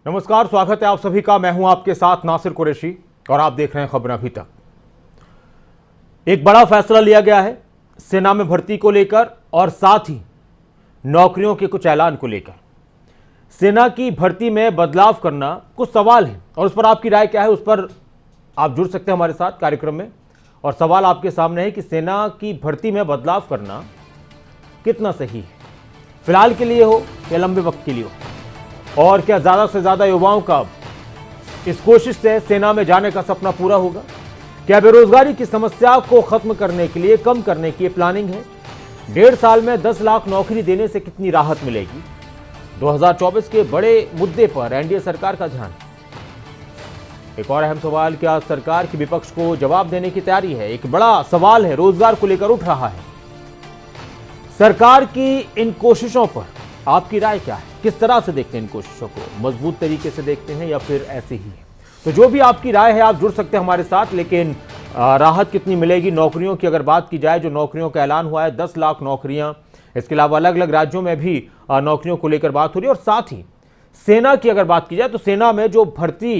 नमस्कार, स्वागत है आप सभी का। मैं हूं आपके साथ नासिर कुरैशी और आप देख रहे हैं खबर अभी तक। एक बड़ा फैसला लिया गया है सेना में भर्ती को लेकर और साथ ही नौकरियों के कुछ ऐलान को लेकर। सेना की भर्ती में बदलाव करना कुछ सवाल है और उस पर आपकी राय क्या है, उस पर आप जुड़ सकते हैं हमारे साथ कार्यक्रम में। और सवाल आपके सामने है कि सेना की भर्ती में बदलाव करना कितना सही है, फिलहाल के लिए हो या लंबे वक्त के लिए हो, और क्या ज़्यादा से ज़्यादा युवाओं का इस कोशिश से सेना में जाने का सपना पूरा होगा। क्या बेरोजगारी की समस्या को खत्म करने के लिए, कम करने की प्लानिंग है। 1.5 साल में 10 लाख नौकरी देने से कितनी राहत मिलेगी। 2024 के बड़े मुद्दे पर एनडीए सरकार का ध्यान। एक और अहम सवाल, क्या सरकार की विपक्ष को जवाब देने की तैयारी है। एक बड़ा सवाल है, रोजगार को लेकर उठ रहा है। सरकार की इन कोशिशों पर आपकी राय क्या है, किस तरह से देखते हैं इन कोशिशों को, मजबूत तरीके से देखते हैं या फिर ऐसे ही है। तो जो भी आपकी राय है आप जुड़ सकते हैं हमारे साथ। लेकिन राहत कितनी मिलेगी नौकरियों की अगर बात की जाए, जो नौकरियों का ऐलान हुआ है 10 लाख नौकरियां, इसके अलावा अलग अलग राज्यों में भी नौकरियों को लेकर बात हो रही है। और साथ ही सेना की अगर बात की जाए तो सेना में जो भर्ती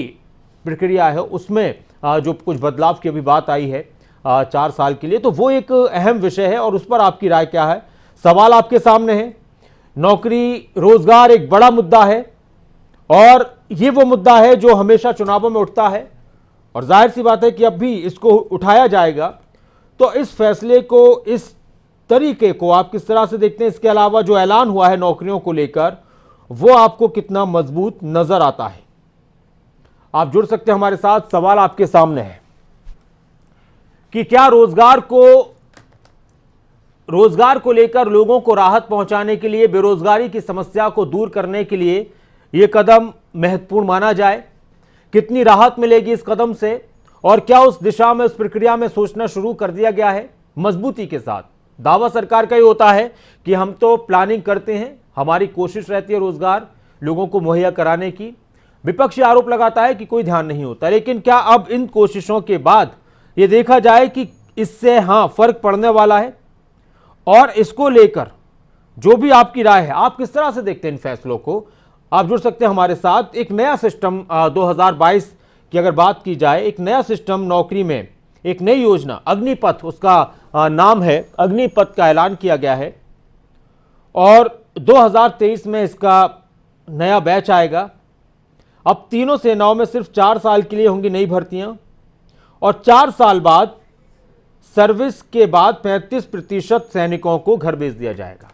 प्रक्रिया है उसमें जो कुछ बदलाव की अभी बात आई है 4 साल के लिए, तो वो एक अहम विषय है और उस पर आपकी राय क्या है। सवाल आपके सामने है। नौकरी, रोजगार एक बड़ा मुद्दा है और ये वो मुद्दा है जो हमेशा चुनावों में उठता है और जाहिर सी बात है कि अब भी इसको उठाया जाएगा। तो इस फैसले को, इस तरीके को आप किस तरह से देखते हैं। इसके अलावा जो ऐलान हुआ है नौकरियों को लेकर, वो आपको कितना मजबूत नजर आता है। आप जुड़ सकते हैं हमारे साथ। सवाल आपके सामने है कि क्या रोजगार को लेकर लोगों को राहत पहुंचाने के लिए, बेरोजगारी की समस्या को दूर करने के लिए यह कदम महत्वपूर्ण माना जाए। कितनी राहत मिलेगी इस कदम से और क्या उस दिशा में, उस प्रक्रिया में सोचना शुरू कर दिया गया है मजबूती के साथ। दावा सरकार का ही होता है कि हम तो प्लानिंग करते हैं, हमारी कोशिश रहती है रोजगार लोगों को मुहैया कराने की। विपक्ष आरोप लगाता है कि कोई ध्यान नहीं होता। लेकिन क्या अब इन कोशिशों के बाद यह देखा जाए कि इससे फर्क पड़ने वाला है। और इसको लेकर जो भी आपकी राय है, आप किस तरह से देखते हैं इन फैसलों को, आप जुड़ सकते हैं हमारे साथ। एक नया सिस्टम 2022 की अगर बात की जाए, एक नया सिस्टम नौकरी में, एक नई योजना अग्निपथ उसका नाम है, अग्निपथ का ऐलान किया गया है और 2023 में इसका नया बैच आएगा। अब तीनों सेनाओं में सिर्फ 4 साल के लिए होंगी नई भर्तियां और 4 साल बाद सर्विस के बाद 35% सैनिकों को घर भेज दिया जाएगा।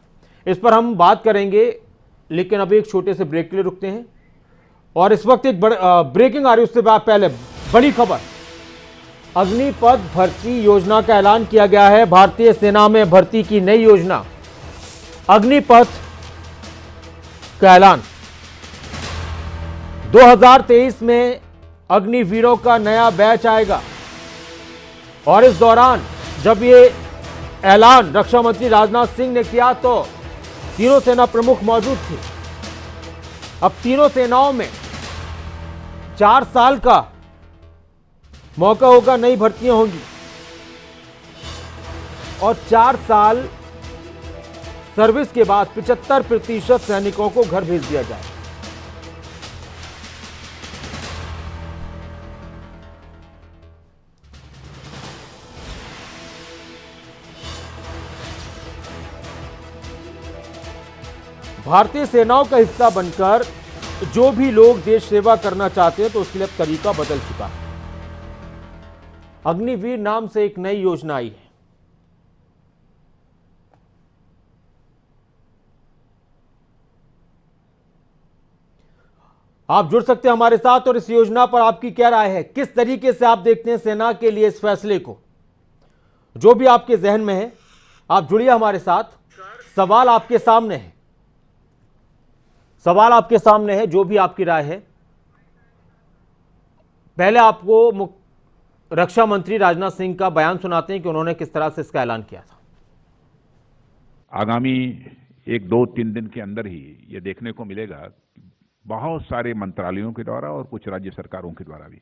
इस पर हम बात करेंगे, लेकिन अभी एक छोटे से ब्रेक के लिए रुकते हैं। और इस वक्त एक ब्रेकिंग आ रही है, उससे पहले बड़ी खबर, अग्निपथ भर्ती योजना का ऐलान किया गया है। भारतीय सेना में भर्ती की नई योजना अग्निपथ का ऐलान। 2023 में अग्निवीरों का नया बैच आएगा और इस दौरान जब ये ऐलान रक्षा मंत्री राजनाथ सिंह ने किया तो तीनों सेना प्रमुख मौजूद थे। अब तीनों सेनाओं में 4 साल का मौका होगा, नई भर्तियां होंगी और 4 साल सर्विस के बाद 75% सैनिकों को घर भेज दिया जाए। भारतीय सेनाओं का हिस्सा बनकर जो भी लोग देश सेवा करना चाहते हैं तो उसके लिए अब तरीका बदल चुका है। अग्निवीर नाम से एक नई योजना आई है। आप जुड़ सकते हैं हमारे साथ और इस योजना पर आपकी क्या राय है, किस तरीके से आप देखते हैं सेना के लिए इस फैसले को। जो भी आपके जहन में है आप जुड़िए हमारे साथ। सवाल आपके सामने है, सवाल आपके सामने है, जो भी आपकी राय है। पहले आपको रक्षा मंत्री राजनाथ सिंह का बयान सुनाते हैं कि उन्होंने किस तरह से इसका ऐलान किया था। आगामी 1-2-3 दिन के अंदर ही ये देखने को मिलेगा बहुत सारे मंत्रालयों के द्वारा और कुछ राज्य सरकारों के द्वारा भी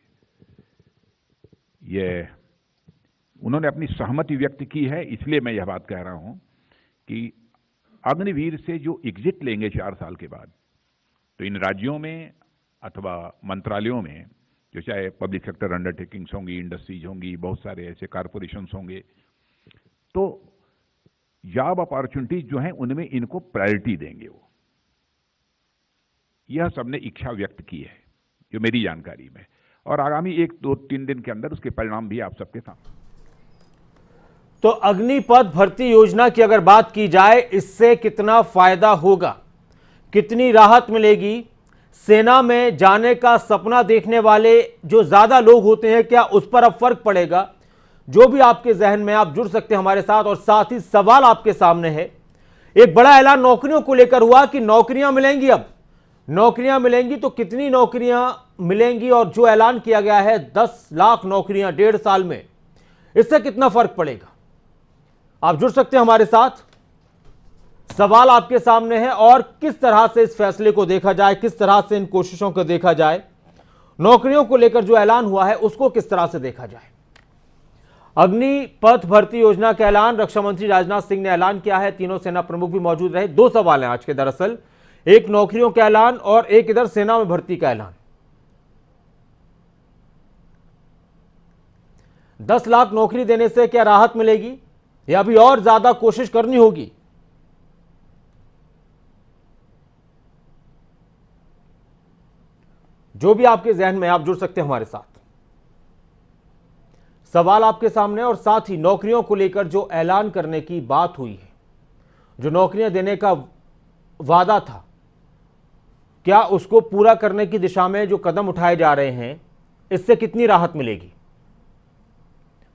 ये उन्होंने अपनी सहमति व्यक्त की है। इसलिए मैं यह बात कह रहा हूं कि अग्निवीर से जो एग्जिट लेंगे 4 साल के बाद, तो इन राज्यों में अथवा मंत्रालयों में, जो चाहे पब्लिक सेक्टर अंडरटेकिंग्स होंगी, इंडस्ट्रीज होंगी, बहुत सारे ऐसे कारपोरेशंस होंगे, तो जॉब अपॉर्चुनिटीज जो हैं उनमें इनको प्रायोरिटी देंगे वो। यह सबने इच्छा व्यक्त की है जो मेरी जानकारी में, और आगामी 1-2-3 दिन के अंदर उसके परिणाम भी आप सबके सामने। तो अग्निपथ भर्ती योजना की अगर बात की जाए, इससे कितना फायदा होगा, कितनी राहत मिलेगी, सेना में जाने का सपना देखने वाले जो ज्यादा लोग होते हैं, क्या उस पर अब फर्क पड़ेगा? जो भी आपके जहन में, आप जुड़ सकते हैं हमारे साथ। और साथ ही सवाल आपके सामने है, एक बड़ा ऐलान नौकरियों को लेकर हुआ कि नौकरियां मिलेंगी, अब नौकरियां मिलेंगी, तो कितनी नौकरियां मिलेंगी? और जो ऐलान किया गया है 10 लाख नौकरियां 1.5 साल में, इससे कितना फर्क पड़ेगा? आप जुड़ सकते हैं हमारे साथ। सवाल आपके सामने है, और किस तरह से इस फैसले को देखा जाए, किस तरह से इन कोशिशों को देखा जाए, नौकरियों को लेकर जो ऐलान हुआ है उसको किस तरह से देखा जाए। अग्निपथ भर्ती योजना का ऐलान रक्षा मंत्री राजनाथ सिंह ने ऐलान किया है। तीनों सेना प्रमुख भी मौजूद रहे। 2 सवाल हैं आज के, दरअसल एक नौकरियों का ऐलान और एक इधर सेना में भर्ती का ऐलान। 10 लाख नौकरी देने से क्या राहत मिलेगी या अभी और ज्यादा कोशिश करनी होगी? जो भी आपके जहन में, आप जुड़ सकते हैं हमारे साथ। सवाल आपके सामने, और साथ ही नौकरियों को लेकर जो ऐलान करने की बात हुई है, जो नौकरियां देने का वादा था, क्या उसको पूरा करने की दिशा में जो कदम उठाए जा रहे हैं, इससे कितनी राहत मिलेगी?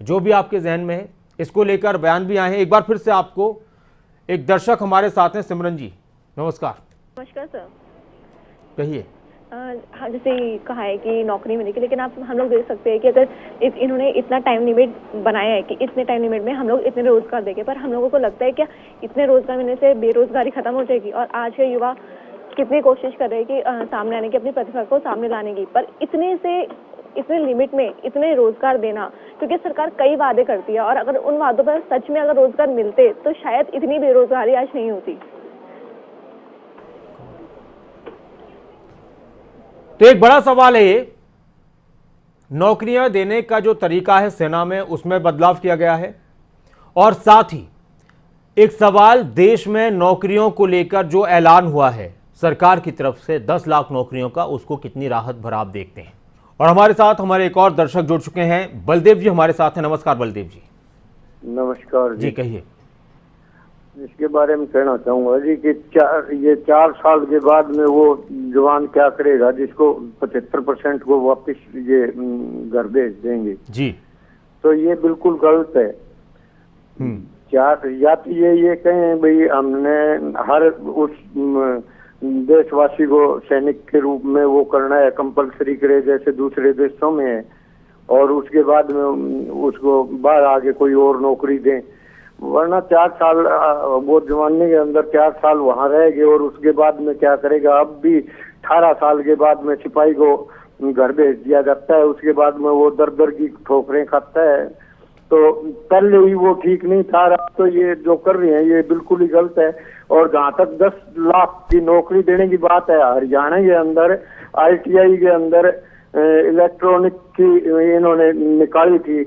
जो भी आपके जहन में है, इसको लेकर बयान भी आए हैं। एक बार फिर से आपको, एक दर्शक हमारे साथ हैं, सिमरन जी, नमस्कार। नमस्कार सर। कहिए। हाँ, जैसे कहा है कि नौकरी मिलेगी, लेकिन आप हम लोग देख सकते हैं कि अगर इन्होंने इतना टाइम लिमिट बनाया है कि इतने टाइम लिमिट में हम लोग इतने रोजगार देंगे, पर हम लोगों को लगता है क्या इतने रोजगार मिलने से बेरोजगारी खत्म हो जाएगी? और आज के युवा कितनी कोशिश कर रहे हैं कि सामने आने की, अपनी प्रतिभा को सामने लाने की, पर इतने लिमिट में इतने रोजगार देना, क्योंकि सरकार कई वादे करती है, और अगर उन वादों पर सच में अगर रोजगार मिलते तो शायद इतनी बेरोजगारी आज नहीं होती। तो एक बड़ा सवाल है ये, नौकरियां देने का जो तरीका है सेना में, उसमें बदलाव किया गया है। और साथ ही एक सवाल, देश में नौकरियों को लेकर जो ऐलान हुआ है सरकार की तरफ से 10 लाख नौकरियों का, उसको कितनी राहत भरा आप देखते हैं? और हमारे साथ हमारे एक और दर्शक जुड़ चुके हैं, बलदेव जी हमारे साथ हैं। नमस्कार बलदेव जी। नमस्कार जी, कहिए। इसके बारे में कहना चाहूंगा जी कि 4 साल के बाद में वो जवान क्या करेगा जिसको 75% को वापस ये घर भेज देंगे जी। तो ये बिल्कुल गलत है। या तो ये कहें भाई हमने हर उस देशवासी को सैनिक के रूप में वो करना है, कंपलसरी करे जैसे दूसरे देशों में है, और उसके बाद में उसको बाहर आगे कोई और नौकरी दें, वरना 4 साल वो जवानी के अंदर 4 साल वहां रहेंगे और उसके बाद में क्या करेगा? अब भी 18 साल के बाद में सिपाही को घर भेज दिया जाता है, उसके बाद में वो दर दर की ठोकरें खाता है। तो पहले ही वो ठीक नहीं था, तो ये जो कर रहे हैं ये बिल्कुल ही गलत है। और जहाँ तक 10 लाख की नौकरी देने की बात है, हरियाणा के अंदर ITI के अंदर इलेक्ट्रॉनिक की इन्होंने निकाली थी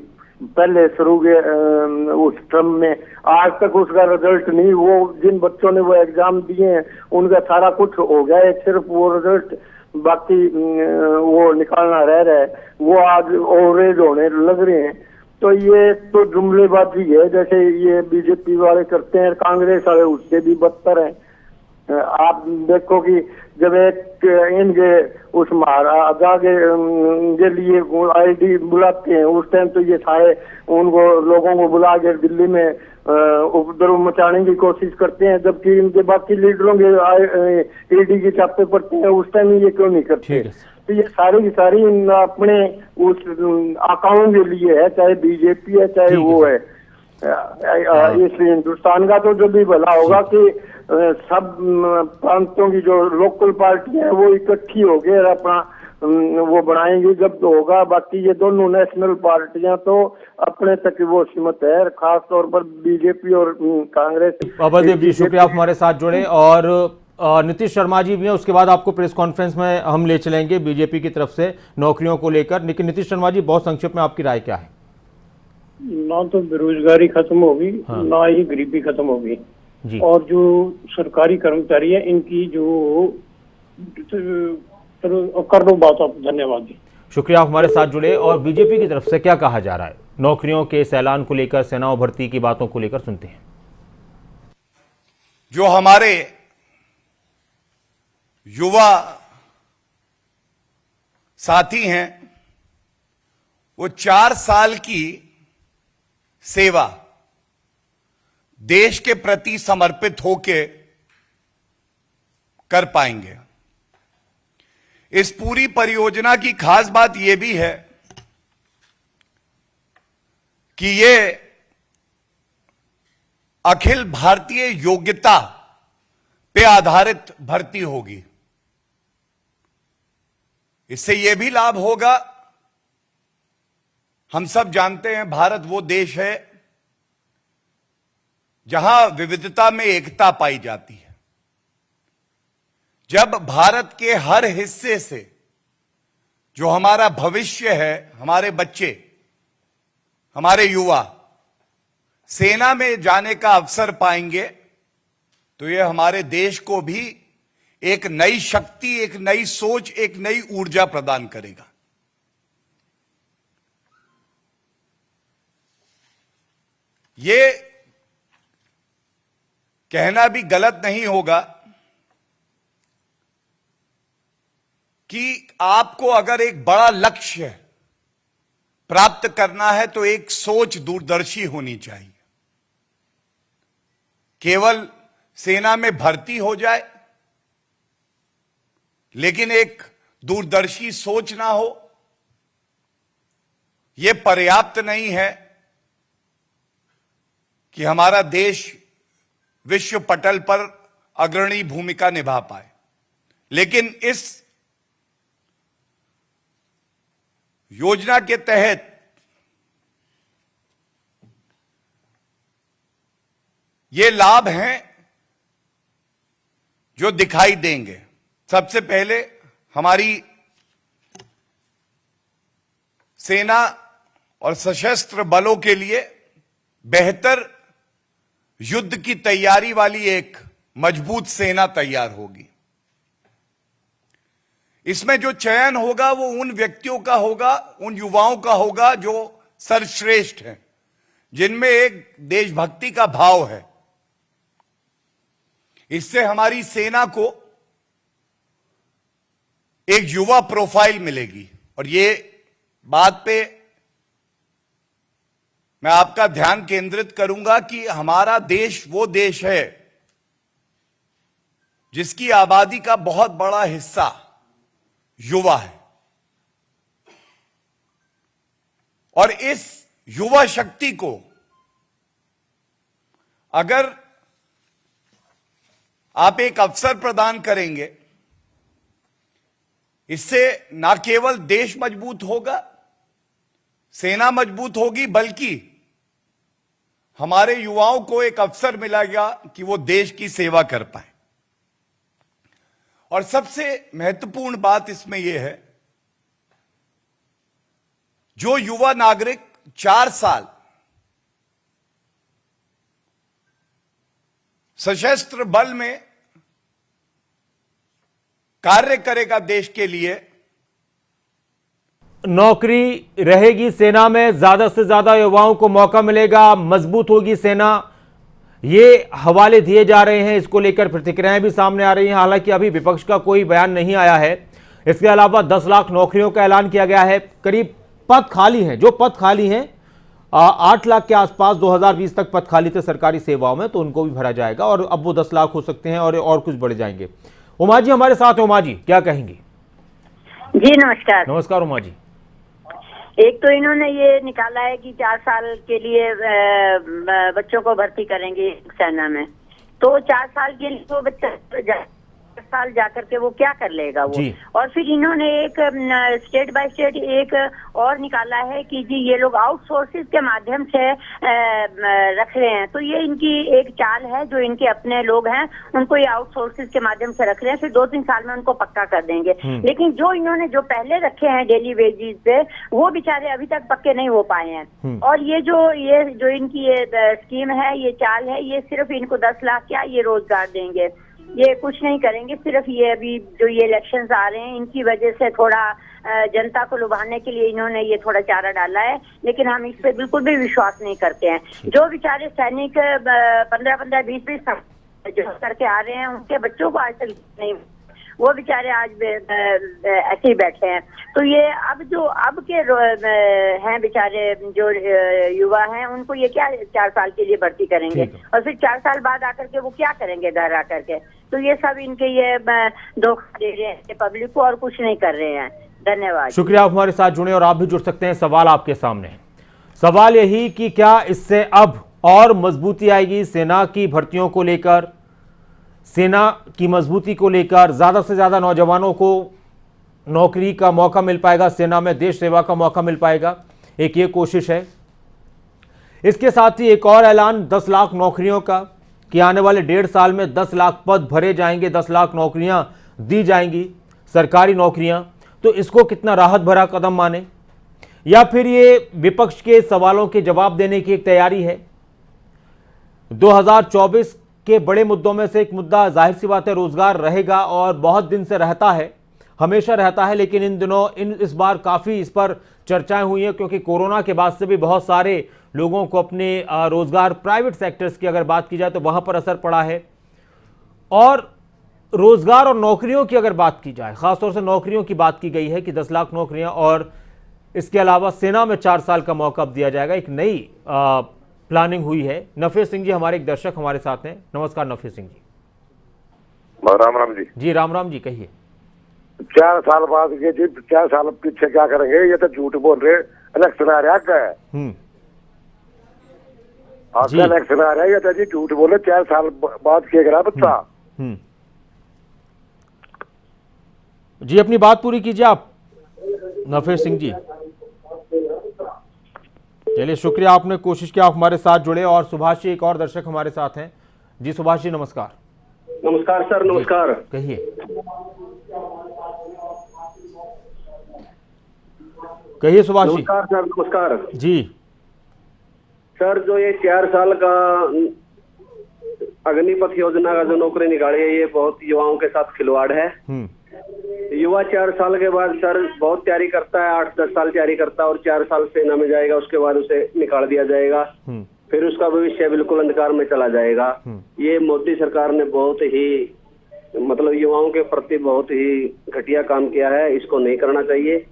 पहले शुरू के उस क्रम में, आज तक उसका रिजल्ट नहीं, वो जिन बच्चों ने वो एग्जाम दिए हैं उनका सारा कुछ हो गया है, सिर्फ वो रिजल्ट बाकी वो निकालना रह रहा है, वो आज ओवरेज होने लग रहे हैं। तो ये तो जुमलेबाजी है जैसे ये बीजेपी वाले करते हैं, कांग्रेस वाले उससे भी बदतर हैं। आप देखो कि जब एक इनके उस महाराजा के लिए ID बुलाते हैं, उस टाइम तो ये सारे उनको लोगों को बुला के दिल्ली में उपद्रव मचाने की कोशिश करते हैं, जबकि इनके बाकी लीडरों के ED के छापे पड़ते हैं, उस टाइम ये क्यों नहीं करते? तो ये सारी की सारी अपने उस अकाउंट के लिए है, चाहे बीजेपी है चाहे वो है। इस हिंदुस्तान का तो जो भी भला होगा कि सब प्रांतों की जो लोकल पार्टी है वो इकट्ठी होकर अपना वो बनाएंगी जब तो होगा। बाकी ये दोनों नेशनल पार्टियां तो अपने तक वो सीमित है, खास तौर पर बीजेपी और कांग्रेस। बलदेव जी शुक्रिया, आप हमारे साथ जुड़े। और नीतीश शर्मा जी भी हैं, उसके बाद आपको प्रेस कॉन्फ्रेंस में हम ले चलेंगे बीजेपी की तरफ से नौकरियों को लेकर। लेकिन नीतीश शर्मा जी, बहुत संक्षिप्त में आपकी राय क्या है? ना तो बेरोजगारी खत्म होगी, हाँ। ना ही गरीबी खत्म होगी। जी। और जो सरकारी कर्मचारी है इनकी जो कर लो बात आप। धन्यवाद जी। शुक्रिया, आप हमारे साथ जुड़े। और बीजेपी की तरफ से क्या कहा जा रहा है नौकरियों के इस ऐलान को लेकर, सेना भर्ती की बातों को लेकर, सुनते हैं। जो हमारे युवा साथी हैं वो 4 साल की सेवा देश के प्रति समर्पित होके कर पाएंगे। इस पूरी परियोजना की खास बात यह भी है कि ये अखिल भारतीय योग्यता पे आधारित भर्ती होगी। इससे यह भी लाभ होगा, हम सब जानते हैं भारत वो देश है जहां विविधता में एकता पाई जाती है। जब भारत के हर हिस्से से जो हमारा भविष्य है, हमारे बच्चे, हमारे युवा सेना में जाने का अवसर पाएंगे तो यह हमारे देश को भी एक नई शक्ति, एक नई सोच, एक नई ऊर्जा प्रदान करेगा। ये कहना भी गलत नहीं होगा कि आपको अगर एक बड़ा लक्ष्य प्राप्त करना है तो एक सोच दूरदर्शी होनी चाहिए। केवल सेना में भर्ती हो जाए लेकिन एक दूरदर्शी सोच ना हो, यह पर्याप्त नहीं है कि हमारा देश विश्व पटल पर अग्रणी भूमिका निभा पाए। लेकिन इस योजना के तहत ये लाभ हैं जो दिखाई देंगे। सबसे पहले हमारी सेना और सशस्त्र बलों के लिए बेहतर युद्ध की तैयारी वाली एक मजबूत सेना तैयार होगी। इसमें जो चयन होगा वो उन व्यक्तियों का होगा, उन युवाओं का होगा जो सर्वश्रेष्ठ हैं, जिनमें एक देशभक्ति का भाव है। इससे हमारी सेना को एक युवा प्रोफाइल मिलेगी। और ये बात पे मैं आपका ध्यान केंद्रित करूंगा कि हमारा देश वो देश है जिसकी आबादी का बहुत बड़ा हिस्सा युवा है। और इस युवा शक्ति को अगर आप एक अवसर प्रदान करेंगे, इससे ना केवल देश मजबूत होगा, सेना मजबूत होगी, बल्कि हमारे युवाओं को एक अवसर मिलेगा कि वो देश की सेवा कर पाए। और सबसे महत्वपूर्ण बात इसमें यह है, जो युवा नागरिक 4 साल सशस्त्र बल में कार्य करेगा देश के लिए, नौकरी रहेगी सेना में, ज्यादा से ज्यादा युवाओं को मौका मिलेगा, मजबूत होगी सेना, ये हवाले दिए जा रहे हैं। इसको लेकर प्रतिक्रियाएं भी सामने आ रही हैं। हालांकि अभी विपक्ष का कोई बयान नहीं आया है। इसके अलावा 10 लाख नौकरियों का ऐलान किया गया है। करीब पद खाली हैं, जो पद खाली हैं 8 लाख के आसपास 2020 तक पद खाली थे सरकारी सेवाओं में, तो उनको भी भरा जाएगा और अब वो 10 लाख हो सकते हैं और कुछ बढ़ जाएंगे। उमा जी हमारे साथ हैं। उमा जी क्या कहेंगी? जी नमस्कार। नमस्कार उमा जी। एक तो इन्होंने ये निकाला है कि 4 साल के लिए बच्चों को भर्ती करेंगे सेना में, तो 4 साल के लिए वो बच्चा साल जाकर के वो क्या कर लेगा वो। जी। और फिर इन्होंने एक स्टेट बाय स्टेट एक और निकाला है कि जी ये लोग आउटसोर्सेज के माध्यम से रख रहे हैं। तो ये इनकी एक चाल है, जो इनके अपने लोग हैं उनको ये आउटसोर्सेज के माध्यम से रख रहे हैं, फिर 2-3 साल में उनको पक्का कर देंगे। लेकिन जो इन्होंने जो पहले रखे हैं डेली वेजेस पे, वो बेचारे अभी तक पक्के नहीं हो पाए हैं। और ये जो इनकी ये स्कीम है, ये चाल है, ये सिर्फ इनको 10 लाख क्या ये रोजगार देंगे, ये कुछ नहीं करेंगे। सिर्फ ये अभी जो ये इलेक्शंस आ रहे हैं इनकी वजह से थोड़ा जनता को लुभाने के लिए इन्होंने ये थोड़ा चारा डाला है, लेकिन हम इस पे बिल्कुल भी विश्वास नहीं करते हैं। जो बेचारे सैनिक 15-15, 20-20 साल जो करके आ रहे हैं, उनके बच्चों को आज तक नहीं, वो बेचारे आज ऐसे ही बैठे हैं। तो ये अब के हैं बेचारे जो युवा हैं, उनको ये क्या 4 साल के लिए भर्ती करेंगे, और फिर 4 साल बाद आकर के वो क्या करेंगे घर आकर के। तो ये सब इनके ये धोखा दे रहे हैं पब्लिक को और कुछ नहीं कर रहे हैं। धन्यवाद। शुक्रिया, आप हमारे साथ जुड़े और आप भी जुड़ सकते हैं। सवाल आपके सामने है। सवाल यही कि क्या इससे अब और मजबूती आएगी सेना की भर्तियों को लेकर, सेना की मजबूती को लेकर ज्यादा से ज्यादा नौजवानों को नौकरी का मौका मिल पाएगा, सेना में देश सेवा का मौका मिल पाएगा, एक ये कोशिश है। इसके साथ ही एक और ऐलान 10 लाख नौकरियों का कि आने वाले 1.5 साल में 10 लाख पद भरे जाएंगे, 10 लाख नौकरियां दी जाएंगी, सरकारी नौकरियां। तो इसको कितना राहत भरा कदम माने, या फिर ये विपक्ष के सवालों के जवाब देने की एक तैयारी है। 2024 के बड़े मुद्दों में से एक मुद्दा जाहिर सी बात है रोजगार रहेगा, और बहुत दिन से रहता है, हमेशा रहता है, लेकिन इन दिनों इस बार काफ़ी इस पर चर्चाएं हुई हैं, क्योंकि कोरोना के बाद से भी बहुत सारे लोगों को अपने रोजगार, प्राइवेट सेक्टर्स की अगर बात की जाए तो वहां पर असर पड़ा है। और रोजगार और नौकरियों की अगर बात की जाए, खासतौर से नौकरियों की बात की गई है कि 10 लाख नौकरियां, और इसके अलावा सेना में 4 साल का मौका अब दिया जाएगा। एक नई प्लानिंग हुई है। नफे सिंह जी हमारे एक दर्शक हमारे साथ हैं। नमस्कार नफे सिंह जी। राम राम जी। जी राम राम जी, कहिए। 4 साल बाद के जी 4 साल पीछे क्या करेंगे, ये तो झूठ बोल रहे। इलेक्शन आ रहा है, आपका इलेक्शन आ रहा है, ये तो जी झूठ बोले। 4 साल बाद किया करा बच्चा। जी अपनी बात पूरी कीजिए आप नफे सिंह जी। चलिए शुक्रिया, आपने कोशिश किया, आप हमारे साथ जुड़े। और सुभाष जी एक और दर्शक हमारे साथ हैं। जी सुभाष जी नमस्कार। नमस्कार सर। नमस्कार। कहिए। कहिए सुभाष जी। नमस्कार सर। नमस्कार जी। सर जो ये 4 साल का अग्निपथ योजना का जो नौकरी निकाली है, ये बहुत युवाओं के साथ खिलवाड़ है। युवा 4 साल के बाद सर बहुत तैयारी करता है, 8-10 साल तैयारी करता है, और 4 साल सेना में जाएगा, उसके बाद उसे निकाल दिया जाएगा, फिर उसका भविष्य बिल्कुल अंधकार में चला जाएगा। ये मोदी सरकार ने बहुत ही मतलब युवाओं के प्रति बहुत ही घटिया काम किया है, इसको नहीं करना चाहिए।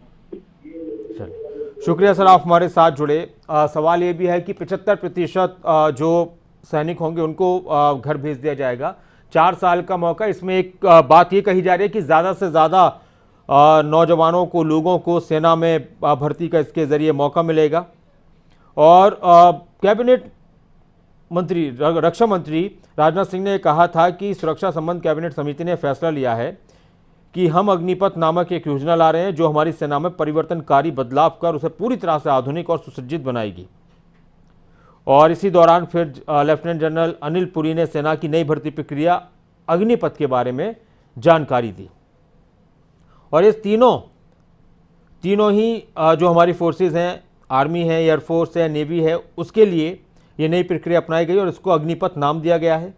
शुक्रिया सर, आप हमारे साथ जुड़े। सवाल ये भी है कि 75% जो सैनिक होंगे उनको घर भेज दिया जाएगा, 4 साल का मौका। इसमें एक बात ये कही जा रही है कि ज़्यादा से ज़्यादा नौजवानों को, लोगों को सेना में भर्ती का इसके ज़रिए मौका मिलेगा। और कैबिनेट मंत्री, रक्षा मंत्री राजनाथ सिंह ने कहा था कि सुरक्षा संबंध कैबिनेट समिति ने फैसला लिया है कि हम अग्निपथ नामक एक योजना ला रहे हैं जो हमारी सेना में परिवर्तनकारी बदलाव कर उसे पूरी तरह से आधुनिक और सुसज्जित बनाएगी। और इसी दौरान फिर लेफ्टिनेंट जनरल अनिल पुरी ने सेना की नई भर्ती प्रक्रिया अग्निपथ के बारे में जानकारी दी। और ये तीनों ही जो हमारी फोर्सेस हैं, आर्मी है, एयरफोर्स है, नेवी है, उसके लिए ये नई प्रक्रिया अपनाई गई और इसको अग्निपथ नाम दिया गया है।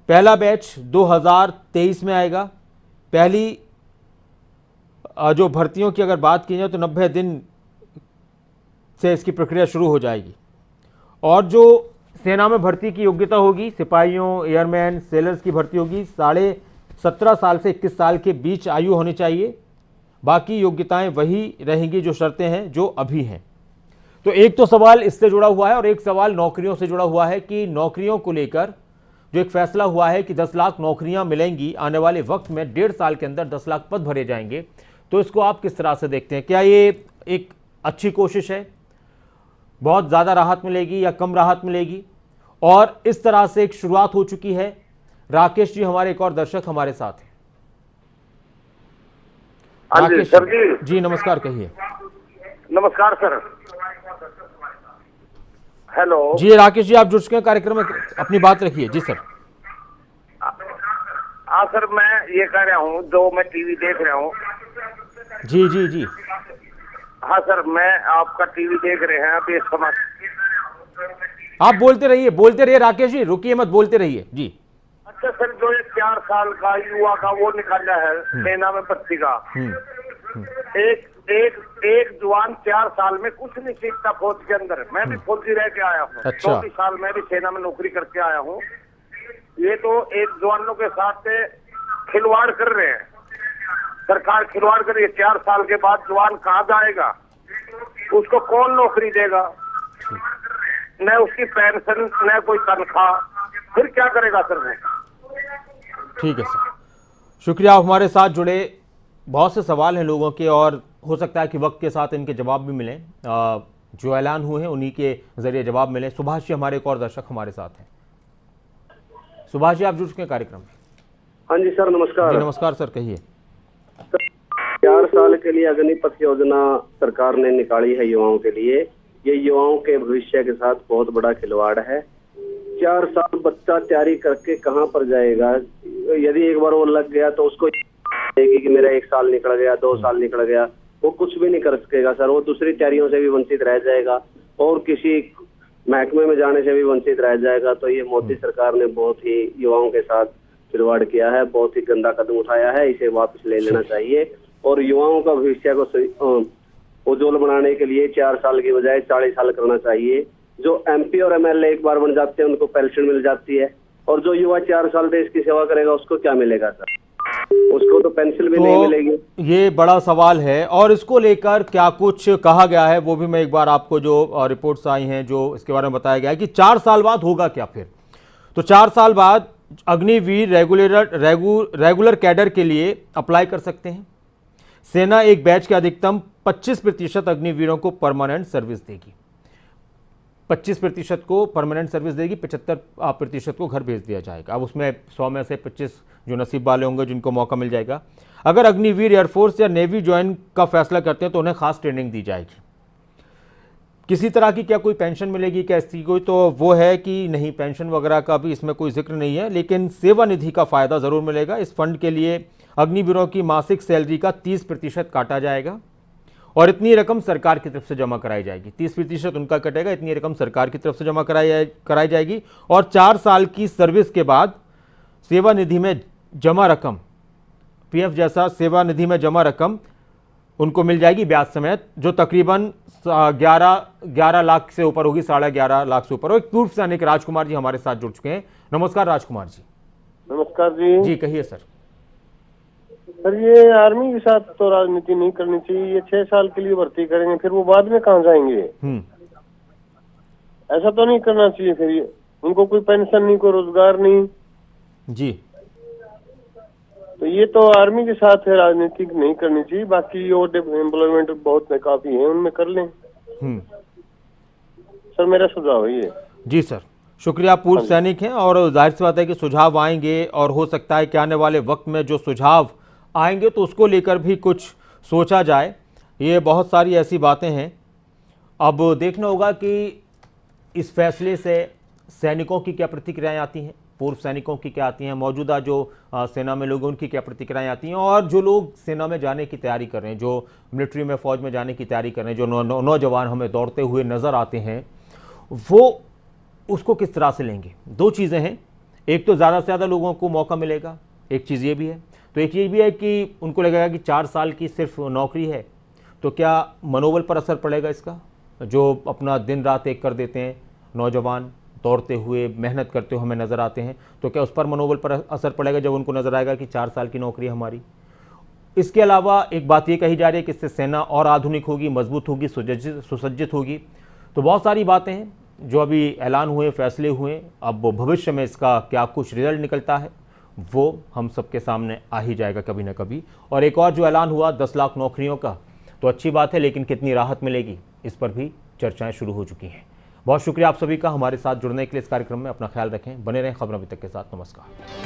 पहला बैच 2023 में आएगा। पहली जो भर्तियों की अगर बात की जाए तो 90 दिन से इसकी प्रक्रिया शुरू हो जाएगी। और जो सेना में भर्ती की योग्यता होगी, सिपाहियों, एयरमैन, सेलर्स की भर्ती होगी, 17.5 साल से 21 साल के बीच आयु होनी चाहिए। बाकी योग्यताएं वही रहेंगी जो शर्तें हैं जो अभी हैं। तो एक तो सवाल इससे जुड़ा हुआ है और एक सवाल नौकरियों से जुड़ा हुआ है कि नौकरियों को लेकर जो एक फैसला हुआ है कि 10 लाख नौकरियां मिलेंगी आने वाले वक्त में, 1.5 साल के अंदर 10 लाख पद भरे जाएंगे। तो इसको आप किस तरह से देखते हैं? क्या ये एक अच्छी कोशिश है, बहुत ज़्यादा राहत मिलेगी या कम राहत मिलेगी? और इस तरह से एक शुरुआत हो चुकी है राकेश जी हमारे एक और दर्शक हमारे साथ हैं। हाँ जी राकेश सर जी। जी नमस्कार, कहिए। नमस्कार सर। हेलो जी राकेश जी, आप जुड़ चुके हैं कार्यक्रम में, अपनी बात रखिए। जी सर। हाँ सर, मैं ये कह रहा हूँ, जो मैं टीवी देख रहा हूँ। जी जी जी। हाँ सर, मैं आपका टीवी देख रहे हैं अभी इस समय। आप बोलते रहिए राकेश जी, रुकिए मत, बोलते रहिए जी। अच्छा सर, जो ये 4 साल का युवा का वो निकाला है सेना में भर्ती का, एक जवान 4 साल में कुछ नहीं सीखता फौज के अंदर। मैं भी फौजी रह के आया हूँ, अच्छा। 24 साल मैं भी सेना में नौकरी करके आया हूँ। ये तो एक जवानों के साथ खिलवाड़ कर रहे हैं, सरकार खिलवाड़ कर रही है। 4 साल के बाद जवान कहाँ जाएगा, उसको कौन नौकरी देगा, न उसकी पेंशन न कोई तनख्वाह, फिर क्या करेगा सर वो। ठीक है सर, शुक्रिया, आप हमारे साथ जुड़े। बहुत से सवाल हैं लोगों के और हो सकता है कि वक्त के साथ इनके जवाब भी मिलें, जो ऐलान हुए हैं उन्हीं के जरिए जवाब मिले। सुभाष जी हमारे एक और दर्शक हमारे साथ हैं। सुभाष जी, आप जुड़ चुके हैं कार्यक्रम में। हाँ जी सर, नमस्कार। जी नमस्कार सर, कहिए। 4 साल के लिए अग्निपथ योजना सरकार ने निकाली है युवाओं के लिए। ये युवाओं के भविष्य के साथ बहुत बड़ा खिलवाड़ है। 4 साल बच्चा तैयारी करके कहाँ पर जाएगा। यदि एक बार वो लग गया तो उसको कि मेरा 1 साल निकल गया, 2 साल निकल गया, वो कुछ भी नहीं कर सकेगा सर। वो दूसरी तैयारियों से भी वंचित रह जाएगा और किसी महकमे में जाने से भी वंचित रह जाएगा। तो ये मोदी सरकार ने बहुत ही युवाओं के साथ खिलवाड़ किया है, बहुत ही गंदा कदम उठाया है। इसे वापस ले लेना चाहिए और युवाओं का भविष्य को उज्ज्वल बनाने के लिए 4 साल की बजाय 40 साल करना चाहिए। जो एमपी और एमएलए एक बार बन जाते हैं उनको पेंशन मिल जाती है, और जो युवा 4 साल देश की सेवा करेगा उसको क्या मिलेगा सर, उसको तो पेंशन भी नहीं मिलेगी। ये बड़ा सवाल है और इसको लेकर क्या कुछ कहा गया है वो भी मैं एक बार आपको, जो रिपोर्ट्स आई हैं जो इसके बारे में बताया गया है कि 4 साल बाद होगा क्या फिर। तो 4 साल बाद अग्निवीर रेगुलर कैडर के लिए अप्लाई कर सकते हैं। सेना एक बैच के अधिकतम 25% अग्निवीरों को परमानेंट सर्विस देगी। 25% को परमानेंट सर्विस देगी, 75% को घर भेज दिया जाएगा। अब उसमें 100 में से 25 जो नसीब वाले होंगे जिनको मौका मिल जाएगा। अगर अग्निवीर एयरफोर्स या नेवी ज्वाइन का फैसला करते हैं तो उन्हें खास ट्रेनिंग दी जाएगी। किसी तरह की क्या कोई पेंशन मिलेगी क्या इसकी कोई, तो वो है कि नहीं, पेंशन वगैरह का भी इसमें कोई जिक्र नहीं है, लेकिन सेवा निधि का फायदा जरूर मिलेगा। इस फंड के लिए अग्निवीरों की मासिक सैलरी का 30% काटा जाएगा और इतनी रकम सरकार की तरफ से जमा कराई जाएगी। 30% उनका कटेगा, इतनी रकम सरकार की तरफ से जमा कराई जाएगी। और 4 साल की सर्विस के बाद सेवा निधि में जमा रकम, पीएफ जैसा सेवा निधि में जमा रकम उनको मिल जाएगी ब्याज समेत, जो तकरीबन 11 लाख से ऊपर होगी, 11.5 लाख से ऊपर। एक पूर्व सैनिक राजकुमार जी हमारे साथ जुड़ चुके हैं। नमस्कार राजकुमार जी। नमस्कार जी। जी कहिए सर। सर, ये आर्मी के साथ तो राजनीति नहीं करनी चाहिए। ये 6 साल के लिए भर्ती करेंगे, फिर वो बाद में कहाँ जाएंगे। ऐसा तो नहीं करना चाहिए। फिर ये उनको कोई पेंशन नहीं, कोई रोजगार नहीं जी। तो ये तो आर्मी के साथ है, राजनीति नहीं करनी चाहिए। बाकी और एम्प्लॉयमेंट बहुत काफी है, उनमें कर लें। सर मेरा सुझाव है ये। जी सर, शुक्रिया। पूर्व सैनिक हैं और जाहिर सी बात है कि सुझाव आएंगे और हो सकता है कि आने वाले वक्त में जो सुझाव आएंगे तो उसको लेकर भी कुछ सोचा जाए। ये बहुत सारी ऐसी बातें हैं। अब देखना होगा कि इस फैसले से सैनिकों की क्या प्रतिक्रियाएं आती हैं, पूर्व सैनिकों की क्या आती हैं, मौजूदा जो सेना में लोग उनकी क्या प्रतिक्रियाएं आती हैं, और जो लोग सेना में जाने की तैयारी कर रहे हैं, जो मिलिट्री में फौज में जाने की तैयारी कर रहे हैं, जो नौजवान हमें दौड़ते हुए नज़र आते हैं, वो उसको किस तरह से लेंगे। 2 चीज़ें हैं, एक तो ज़्यादा से ज़्यादा लोगों को मौका मिलेगा, एक चीज़ ये भी है। तो एक ये भी है कि उनको लगेगा कि 4 साल की सिर्फ नौकरी है, तो क्या मनोबल पर असर पड़ेगा इसका। जो अपना दिन रात एक कर देते हैं नौजवान, दौड़ते हुए मेहनत करते हुए हमें नज़र आते हैं, तो क्या उस पर मनोबल पर असर पड़ेगा जब उनको नज़र आएगा कि 4 साल की नौकरी है हमारी। इसके अलावा एक बात ये कही जा रही है कि इससे सेना और आधुनिक होगी, मजबूत होगी, सुसज्जित होगी। तो बहुत सारी बातें हैं जो अभी ऐलान हुए, फैसले हुए। अब भविष्य में इसका क्या कुछ रिजल्ट निकलता है वो हम सबके सामने आ ही जाएगा कभी ना कभी। और एक और जो ऐलान हुआ 10 लाख नौकरियों का, तो अच्छी बात है, लेकिन कितनी राहत मिलेगी इस पर भी चर्चाएं शुरू हो चुकी हैं। बहुत शुक्रिया आप सभी का हमारे साथ जुड़ने के लिए इस कार्यक्रम में। अपना ख्याल रखें, बने रहें खबर अभी तक के साथ। नमस्कार।